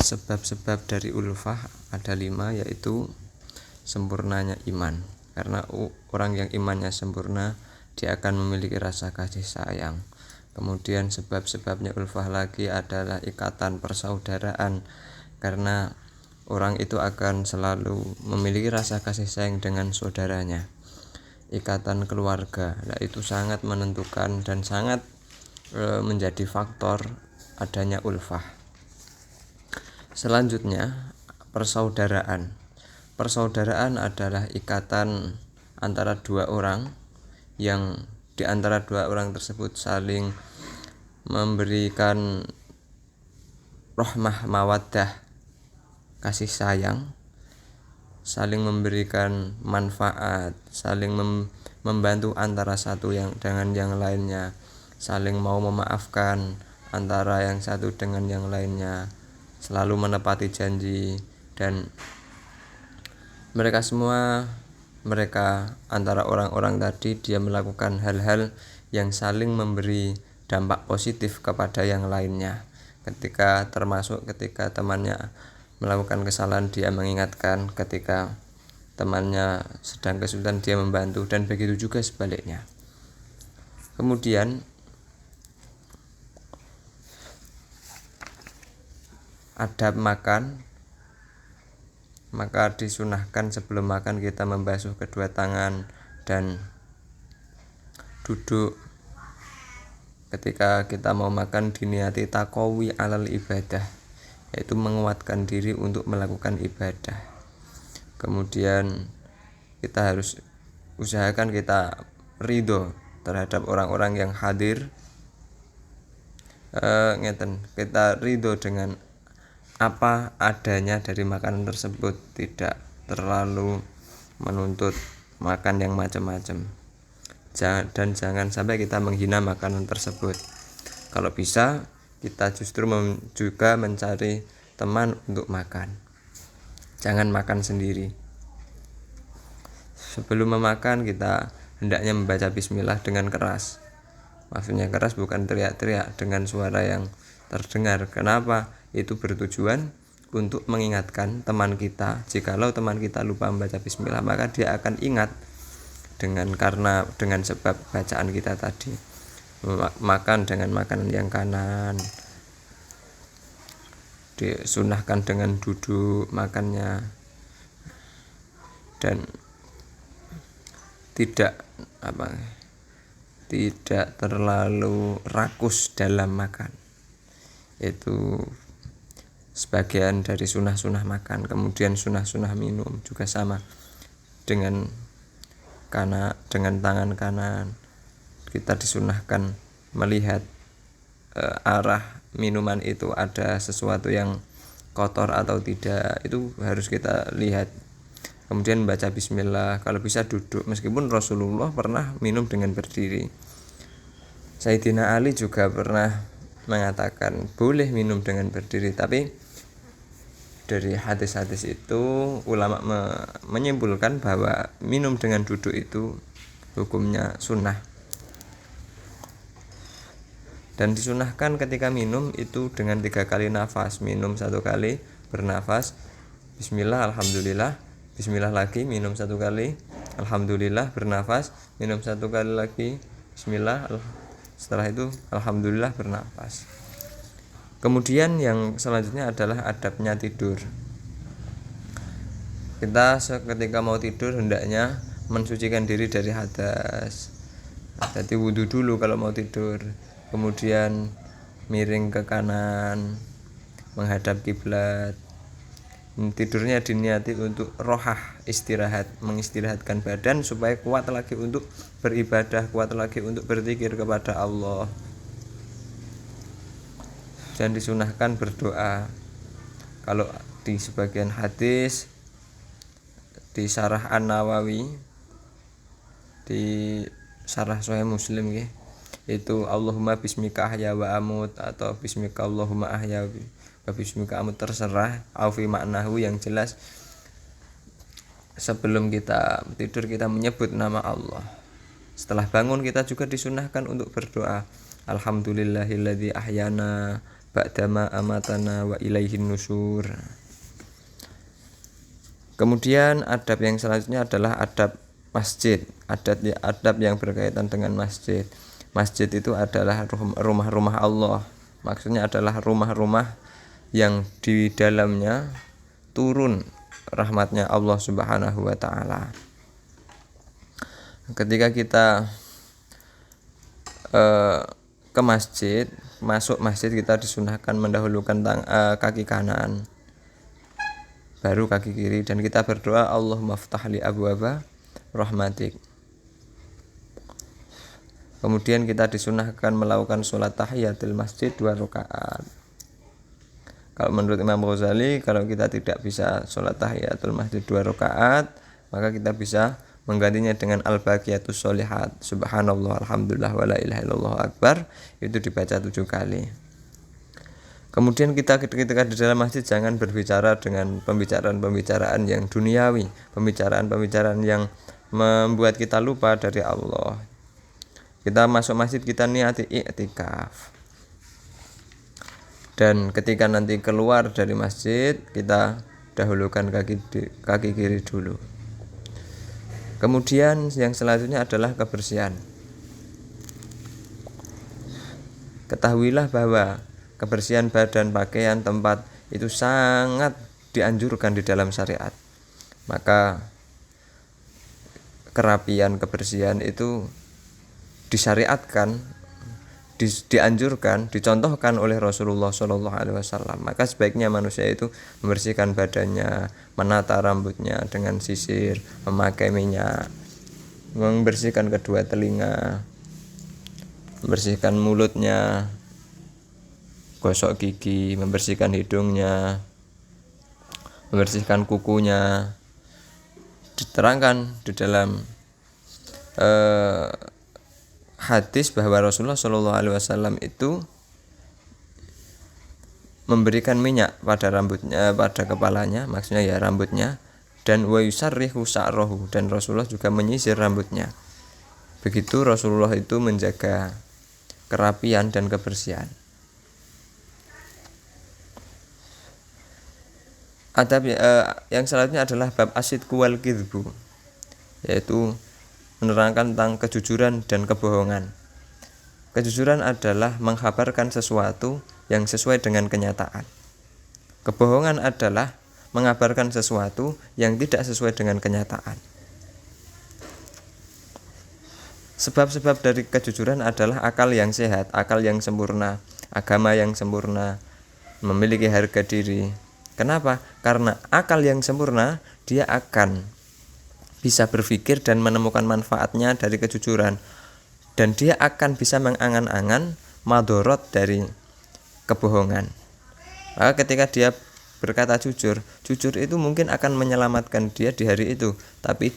Sebab-sebab dari ulfah ada 5, yaitu sempurnanya iman. Karena orang yang imannya sempurna, dia akan memiliki rasa kasih sayang. Kemudian sebab-sebabnya ulfah lagi adalah ikatan persaudaraan, karena orang itu akan selalu memiliki rasa kasih sayang dengan saudaranya. Ikatan keluarga, nah itu sangat menentukan dan sangat menjadi faktor adanya ulfah. Selanjutnya, persaudaraan. Persaudaraan adalah ikatan antara dua orang yang di antara dua orang tersebut saling memberikan rahmah mawaddah, kasih sayang, saling memberikan manfaat, saling membantu antara satu yang dengan yang lainnya, saling mau memaafkan antara yang satu dengan yang lainnya, selalu menepati janji. Dan mereka antara orang-orang tadi, dia melakukan hal-hal yang saling memberi dampak positif kepada yang lainnya. Termasuk ketika temannya melakukan kesalahan, dia mengingatkan, ketika temannya sedang kesulitan, dia membantu, dan begitu juga sebaliknya. Kemudian adab makan, maka disunahkan sebelum makan kita membasuh kedua tangan dan duduk. Ketika kita mau makan, diniati taqawi alal ibadah, yaitu menguatkan diri untuk melakukan ibadah. Kemudian kita harus usahakan kita ridho terhadap orang-orang yang hadir. Kita ridho dengan apa adanya dari makanan tersebut, tidak terlalu menuntut makan yang macam-macam. Dan jangan sampai kita menghina makanan tersebut. Kalau bisa, kita justru juga mencari teman untuk makan. Jangan makan sendiri. Sebelum memakan, kita hendaknya membaca bismillah dengan keras. Maksudnya keras bukan teriak-teriak dengan suara yang terdengar. Kenapa? Itu bertujuan untuk mengingatkan teman kita. Jikalau teman kita lupa membaca bismillah, maka dia akan ingat dengan sebab bacaan kita tadi. Makan dengan makanan yang kanan, disunahkan dengan duduk makannya, dan tidak terlalu rakus dalam makan. Itu sebagian dari sunah-sunah makan. Kemudian sunah-sunah minum juga sama, dengan tangan kanan kita disunahkan melihat arah minuman itu ada sesuatu yang kotor atau tidak, itu harus kita lihat. Kemudian baca bismillah, kalau bisa duduk, meskipun Rasulullah pernah minum dengan berdiri. Sayyidina Ali juga pernah mengatakan boleh minum dengan berdiri, tapi dari hadis-hadis itu ulama menyimpulkan bahwa minum dengan duduk itu hukumnya sunnah. Dan disunahkan ketika minum itu dengan 3 kali nafas. Minum 1 kali, bernafas, bismillah, alhamdulillah, bismillah lagi, minum 1 kali, alhamdulillah, bernafas, minum 1 kali lagi, bismillah, setelah itu alhamdulillah, bernafas. Kemudian yang selanjutnya adalah adabnya tidur. Kita ketika mau tidur hendaknya mensucikan diri dari hadas. Jadi wudu dulu kalau mau tidur. Kemudian miring ke kanan, menghadap kiblat. Tidurnya diniati untuk rohah, istirahat, mengistirahatkan badan supaya kuat lagi untuk beribadah, kuat lagi untuk berzikir kepada Allah. Dan disunahkan berdoa. Kalau di sebagian hadis di Syarah An-Nawawi, di Syarah Sahih Muslim itu Allahumma bismika ahya wa amut, atau bismika Allahumma ahya wa bismika amut, terserah aufi maknahu. Yang jelas sebelum kita tidur kita menyebut nama Allah. Setelah bangun kita juga disunahkan untuk berdoa, alhamdulillahilladzi ahyana ba'dama amatana wa ilaihin nusur. Kemudian adab yang selanjutnya adalah adab masjid, adab yang berkaitan dengan masjid. Masjid itu adalah rumah-rumah Allah. Maksudnya adalah rumah-rumah yang di dalamnya turun rahmatnya Allah Subhanahu wa taala. Ketika kita ke masjid, masuk masjid, kita disunahkan mendahulukan kaki kanan, baru kaki kiri, dan kita berdoa Allahumma ftahli abwaba rahmatik. Kemudian kita disunahkan melakukan sholat tahiyatul masjid 2 rakaat. Kalau menurut Imam Ghazali, kalau kita tidak bisa sholat tahiyatul masjid 2 rakaat, maka kita bisa menggantinya dengan al-baqiyatus sholihat, subhanallah, alhamdulillah, wala ilaha illallah akbar, itu dibaca 7 kali. Kemudian kita ketika di dalam masjid jangan berbicara dengan pembicaraan yang duniawi, pembicaraan yang membuat kita lupa dari Allah. Kita masuk masjid, kita niati i'tikaf. Dan ketika nanti keluar dari masjid, kita dahulukan kaki kiri dulu. Kemudian yang selanjutnya adalah kebersihan. Ketahuilah bahwa kebersihan badan, pakaian, tempat itu sangat dianjurkan di dalam syariat. Maka kerapian, kebersihan itu disyariatkan, dianjurkan, dicontohkan oleh Rasulullah SAW. Maka sebaiknya manusia itu membersihkan badannya, menata rambutnya dengan sisir, memakai minyak, membersihkan kedua telinga, membersihkan mulutnya, gosok gigi, membersihkan hidungnya, membersihkan kukunya. Diterangkan di dalam hadis bahwa Rasulullah SAW itu memberikan minyak pada rambutnya, pada kepalanya, maksudnya ya rambutnya, dan wa yusarrihu sa'rahu, dan Rasulullah juga menyisir rambutnya. Begitu Rasulullah itu menjaga kerapian dan kebersihan. Adab yang selanjutnya adalah bab asidqu wal kidhbu, yaitu menerangkan tentang kejujuran dan kebohongan. Kejujuran adalah menghabarkan sesuatu yang sesuai dengan kenyataan. Kebohongan adalah mengabarkan sesuatu yang tidak sesuai dengan kenyataan. Sebab-sebab dari kejujuran adalah akal yang sehat, akal yang sempurna, agama yang sempurna, memiliki harga diri. Kenapa? Karena akal yang sempurna, dia akan bisa berpikir dan menemukan manfaatnya dari kejujuran, dan dia akan bisa mengangan-angan madorot dari kebohongan. Maka ketika dia berkata jujur itu mungkin akan menyelamatkan dia di hari itu, tapi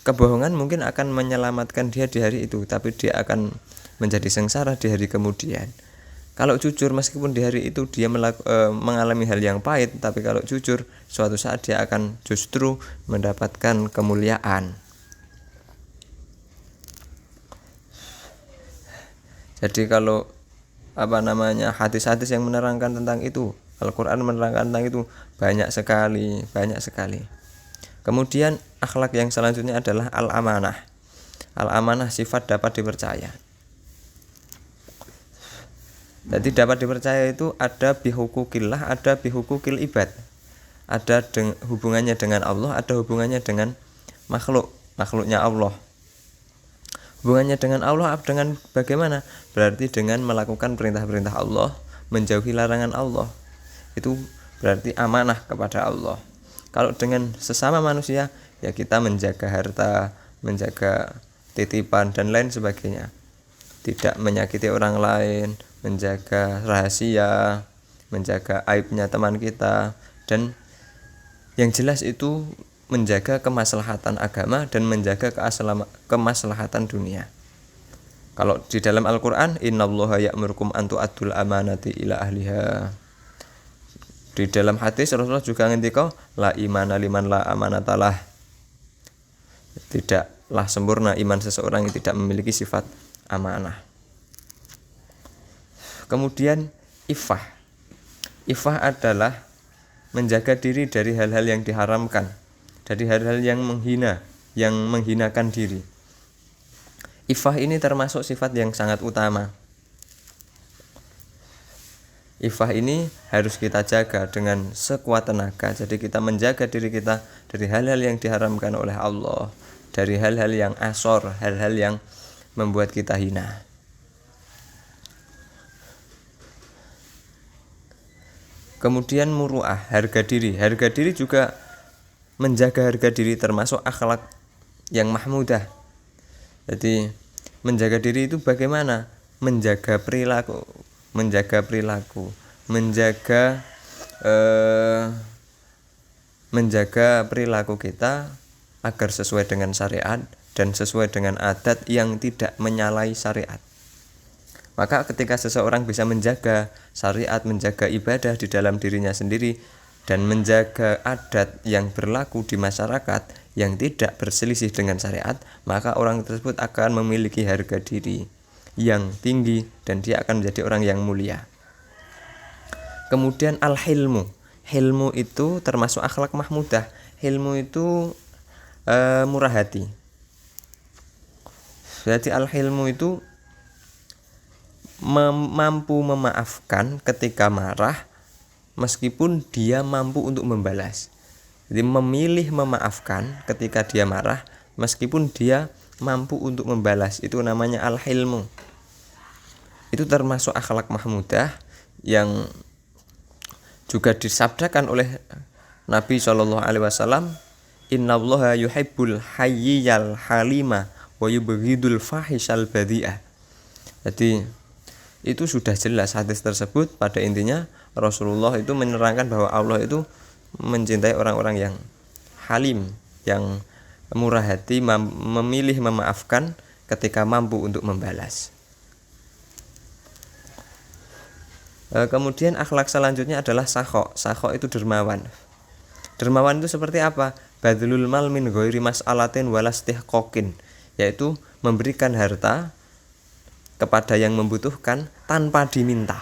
kebohongan mungkin akan menyelamatkan dia di hari itu, tapi dia akan menjadi sengsara di hari kemudian. Kalau jujur, meskipun di hari itu dia mengalami hal yang pahit, tapi kalau jujur, suatu saat dia akan justru mendapatkan kemuliaan. Jadi kalau hadis-hadis yang menerangkan tentang itu, Al-Quran menerangkan tentang itu banyak sekali. Kemudian akhlak yang selanjutnya adalah al-amanah. Al-amanah sifat dapat dipercaya. Jadi dapat dipercaya itu ada bihukukillah, ada bihukukil ibad. Ada hubungannya dengan Allah, ada hubungannya dengan makhluknya Allah. Hubungannya dengan Allah dengan bagaimana? Berarti dengan melakukan perintah-perintah Allah, menjauhi larangan Allah. Itu berarti amanah kepada Allah. Kalau dengan sesama manusia, ya kita menjaga harta, menjaga titipan dan lain sebagainya. Tidak menyakiti orang lain, menjaga rahasia, menjaga aibnya teman kita, dan yang jelas itu menjaga kemaslahatan agama dan menjaga kemaslahatan dunia. Kalau di dalam Al-Quran, innallaha ya'murukum an tu'addul amanati ila ahliha. Di dalam hadis Rasulullah juga ngendika, la imana liman la amanatalah. Tidaklah sempurna iman seseorang yang tidak memiliki sifat amanah. Kemudian iffah. Iffah adalah menjaga diri dari hal-hal yang diharamkan, dari hal-hal yang menghina, yang menghinakan diri. Iffah ini termasuk sifat yang sangat utama. Iffah ini harus kita jaga dengan sekuat tenaga. Jadi kita menjaga diri kita dari hal-hal yang diharamkan oleh Allah, dari hal-hal yang asor, hal-hal yang membuat kita hina. Kemudian muru'ah, harga diri. Harga diri juga menjaga harga diri termasuk akhlak yang mahmudah. Jadi menjaga diri itu bagaimana? Menjaga perilaku, menjaga perilaku kita agar sesuai dengan syariat dan sesuai dengan adat yang tidak menyalahi syariat. Maka ketika seseorang bisa menjaga syariat, menjaga ibadah di dalam dirinya sendiri, dan menjaga adat yang berlaku di masyarakat yang tidak berselisih dengan syariat, maka orang tersebut akan memiliki harga diri yang tinggi dan dia akan menjadi orang yang mulia. Kemudian al-hilmu. Hilmu itu termasuk akhlak mahmudah. Hilmu itu murah hati. Jadi al-hilmu itu mampu memaafkan ketika marah, meskipun dia mampu untuk membalas. Jadi memilih memaafkan ketika dia marah, meskipun dia mampu untuk membalas. Itu namanya al-hilmu. Itu termasuk akhlak mahmudah yang juga disabdakan oleh Nabi SAW, Innallaha yuhibbul hayyiyal halima wa yubghidul fahishal badi'ah. Jadi itu sudah jelas hadis tersebut. Pada intinya Rasulullah itu menerangkan bahwa Allah itu mencintai orang-orang yang halim, yang murah hati, memilih memaafkan ketika mampu untuk membalas. Kemudian akhlak selanjutnya adalah sakho. Sakho itu dermawan. Dermawan itu seperti apa? Badlul mal min ghairi mas'alatin walastihqaqin, yaitu memberikan harta kepada yang membutuhkan tanpa diminta.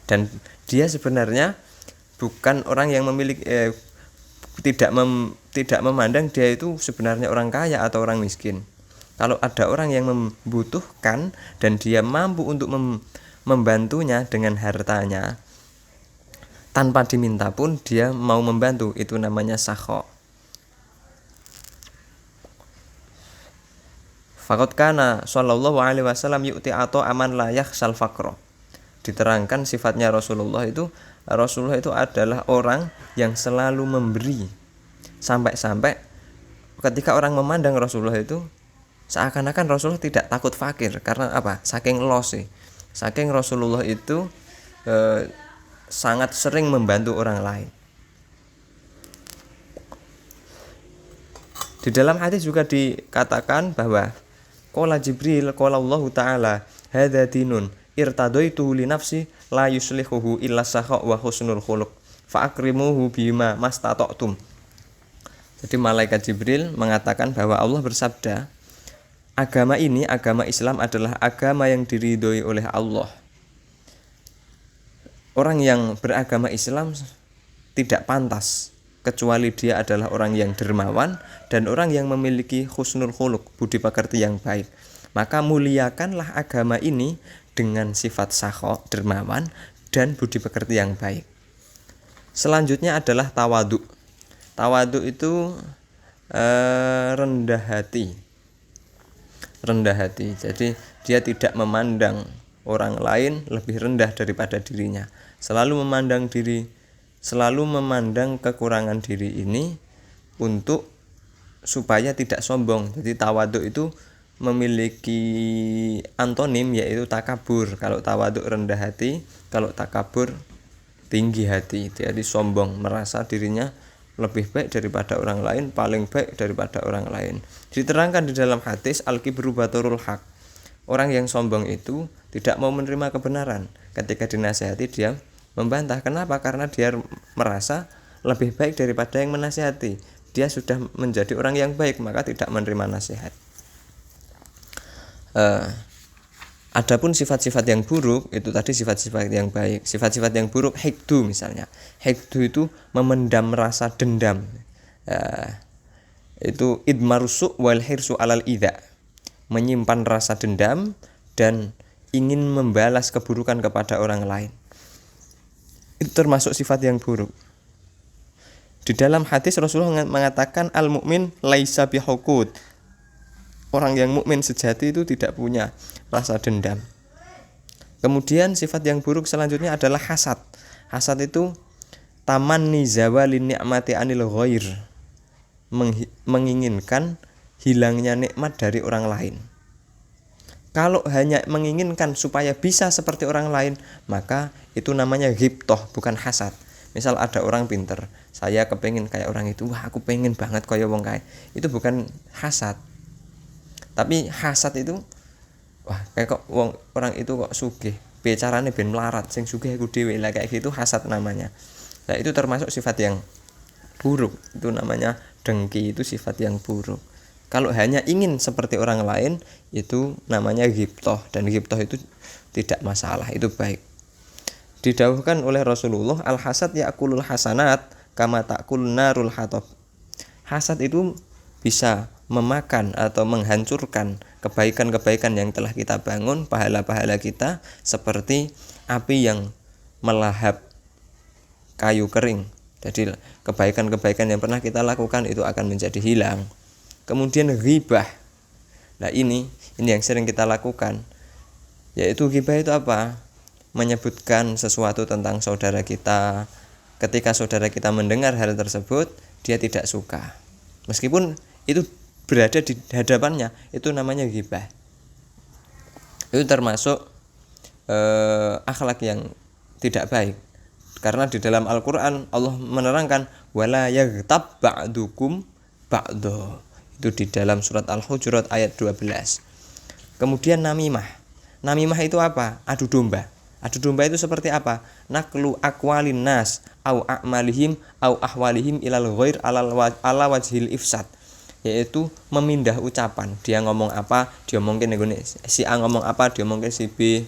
Dan dia sebenarnya bukan orang yang memiliki tidak memandang dia itu sebenarnya orang kaya atau orang miskin. Kalau ada orang yang membutuhkan dan dia mampu untuk membantunya dengan hartanya tanpa diminta pun dia mau membantu, itu namanya sakho. Faqad kana sallallahu alaihi wasallam yu'ti ato aman la yakhsal faqra. Diterangkan sifatnya Rasulullah itu adalah orang yang selalu memberi. Sampai-sampai ketika orang memandang Rasulullah itu seakan-akan Rasulullah tidak takut fakir. Karena apa? Saking lose. Saking Rasulullah itu sangat sering membantu orang lain. Di dalam hadis juga dikatakan bahwa qala Jibril qala Allah Ta'ala hadza dinun irtadaitu li nafsi la yuslihuhu illa sakha wa husnul khuluq fa akrimuhu bima mastata'tum. Jadi malaikat Jibril mengatakan bahwa Allah bersabda, agama ini, agama Islam adalah agama yang diridhoi oleh Allah. Orang yang beragama Islam tidak pantas kecuali dia adalah orang yang dermawan dan orang yang memiliki husnul khuluq, budi pekerti yang baik. Maka muliakanlah agama ini dengan sifat sakho, dermawan, dan budi pekerti yang baik. Selanjutnya adalah tawadhu. Tawadhu itu rendah hati. Rendah hati. Jadi dia tidak memandang orang lain lebih rendah daripada dirinya. Selalu memandang kekurangan diri ini untuk supaya tidak sombong. Jadi tawadhu itu memiliki antonim yaitu takabur. Kalau tawadhu rendah hati, kalau takabur tinggi hati. Jadi sombong, merasa dirinya lebih baik daripada orang lain, paling baik daripada orang lain. Diterangkan di dalam hadis al-kibru baturul haq. Orang yang sombong itu tidak mau menerima kebenaran. Ketika dinasihati dia membantah. Kenapa? Karena dia merasa lebih baik daripada yang menasihati. Dia sudah menjadi orang yang baik, maka tidak menerima nasihat. Adapun sifat-sifat yang buruk itu tadi sifat-sifat yang baik. Sifat-sifat yang buruk hikdu misalnya. Hikdu itu memendam rasa dendam. Itu idmarusu wal hirsu alal idza. Menyimpan rasa dendam dan ingin membalas keburukan kepada orang lain. Itu termasuk sifat yang buruk. Di dalam hadis Rasulullah mengatakan al-mu'min laisa bihuqud. Orang yang mukmin sejati itu tidak punya rasa dendam. Kemudian sifat yang buruk selanjutnya adalah hasad. Hasad itu tamanni zawalin ni'mati anil ghair. Menginginkan hilangnya nikmat dari orang lain. Kalau hanya menginginkan supaya bisa seperti orang lain, maka itu namanya ghibtoh, bukan hasad. Misal ada orang pinter, saya kepengen kayak orang itu, wah aku pengen banget kaya wong kae. Itu bukan hasad. Tapi hasad itu, wah kayak kok orang itu kok sugih, bicarane ben melarat, sing sugih aku dhewe, lah kayak gitu hasad namanya. Nah itu termasuk sifat yang buruk, itu namanya dengki, itu sifat yang buruk. Kalau hanya ingin seperti orang lain, itu namanya ghibtoh, dan ghibtoh itu tidak masalah, itu baik. Didhawuhkan oleh Rasulullah, al-hasad ya'kulul hasanat kama ta'kul narul hatab. Hasad itu bisa memakan atau menghancurkan kebaikan-kebaikan yang telah kita bangun, pahala-pahala kita, seperti api yang melahap kayu kering. Jadi kebaikan-kebaikan yang pernah kita lakukan itu akan menjadi hilang. Kemudian ghibah. Nah ini yang sering kita lakukan. Yaitu ghibah itu apa? Menyebutkan sesuatu tentang saudara kita. Ketika saudara kita mendengar hal tersebut, dia tidak suka. Meskipun itu berada di hadapannya, itu namanya ghibah. Itu termasuk akhlak yang tidak baik. Karena di dalam Al-Qur'an Allah menerangkan wala yaghtab ba'dukum ba'dha. Itu di dalam surat Al-Hujurat ayat 12. Kemudian namimah. Namimah itu apa? Adu domba. Adu domba itu seperti apa? Naqlu aqwalin nas au a'malihim au ahwalihim ilal ghair ala wajhil ifsad. Yaitu memindah ucapan. Dia ngomong apa, dia omongin si A ngomong apa, dia omongin si B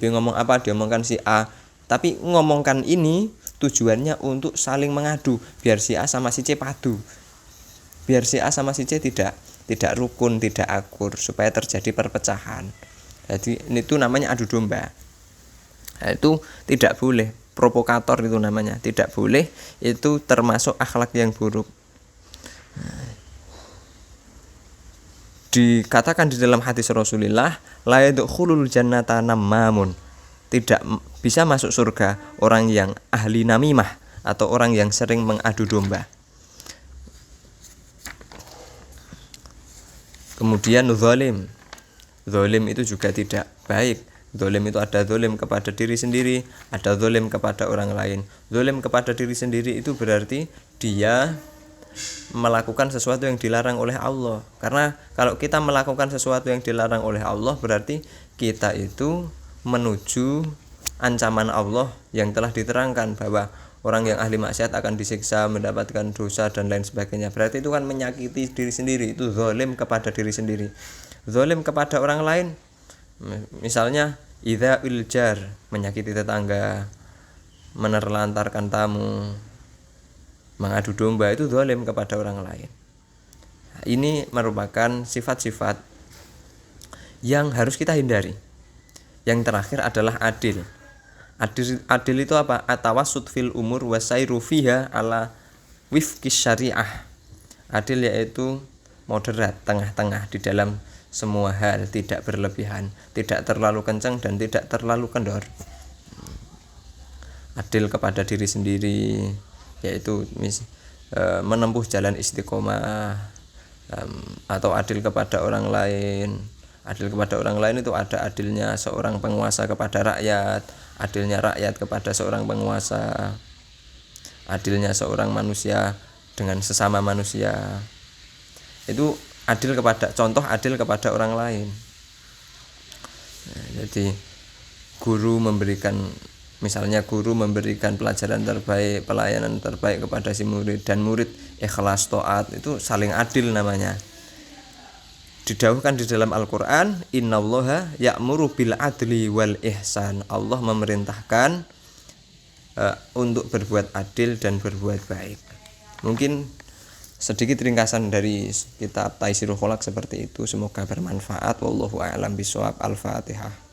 ngomong apa, dia omongkan si A. Tapi ngomongkan ini tujuannya untuk saling mengadu, biar si A sama si C padu. Biar si A sama si C tidak rukun, tidak akur, supaya terjadi perpecahan. Jadi itu namanya adu domba. Nah, itu tidak boleh, provokator itu namanya, tidak boleh, itu termasuk akhlak yang buruk. Dikatakan di dalam hadis Rasulullah, la yadkhulul jannata namamun. Tidak bisa masuk surga orang yang ahli namimah atau orang yang sering mengadu domba. Kemudian zalim. Zalim itu juga tidak baik. Zalim itu ada zalim kepada diri sendiri, ada zalim kepada orang lain. Zalim kepada diri sendiri itu berarti dia melakukan sesuatu yang dilarang oleh Allah. Karena kalau kita melakukan sesuatu yang dilarang oleh Allah, berarti kita itu menuju ancaman Allah yang telah diterangkan bahwa orang yang ahli maksiat akan disiksa, mendapatkan dosa dan lain sebagainya. Berarti itu kan menyakiti diri sendiri, itu zalim kepada diri sendiri. Zalim kepada orang lain, misalnya idza iljar, menyakiti tetangga, menerlantarkan tamu, mengadu domba, itu zalim kepada orang lain. Ini merupakan sifat-sifat yang harus kita hindari. Yang terakhir adalah adil. Adil itu apa? Atawassut fil umur wasairu fiha ala wifqis syariah. Adil yaitu moderat, tengah-tengah di dalam semua hal, tidak berlebihan, tidak terlalu kencang dan tidak terlalu kendor. Adil kepada diri sendiri, yaitu menempuh jalan istiqomah, atau adil kepada orang lain. Adil kepada orang lain itu ada adilnya seorang penguasa kepada rakyat, adilnya rakyat kepada seorang penguasa, adilnya seorang manusia dengan sesama manusia. Itu adil kepada, contoh adil kepada orang lain. Nah, jadi misalnya guru memberikan pelajaran terbaik, pelayanan terbaik kepada si murid, dan murid ikhlas taat, itu saling adil namanya. didhawuhkan di dalam Al-Qur'an, innallaha ya'muru bil adli wal ihsan. Allah memerintahkan untuk berbuat adil dan berbuat baik. Mungkin sedikit ringkasan dari kitab Taisirul Kholaq seperti itu. Semoga bermanfaat. Wallahu a'lam bishawab. Al-Fatihah.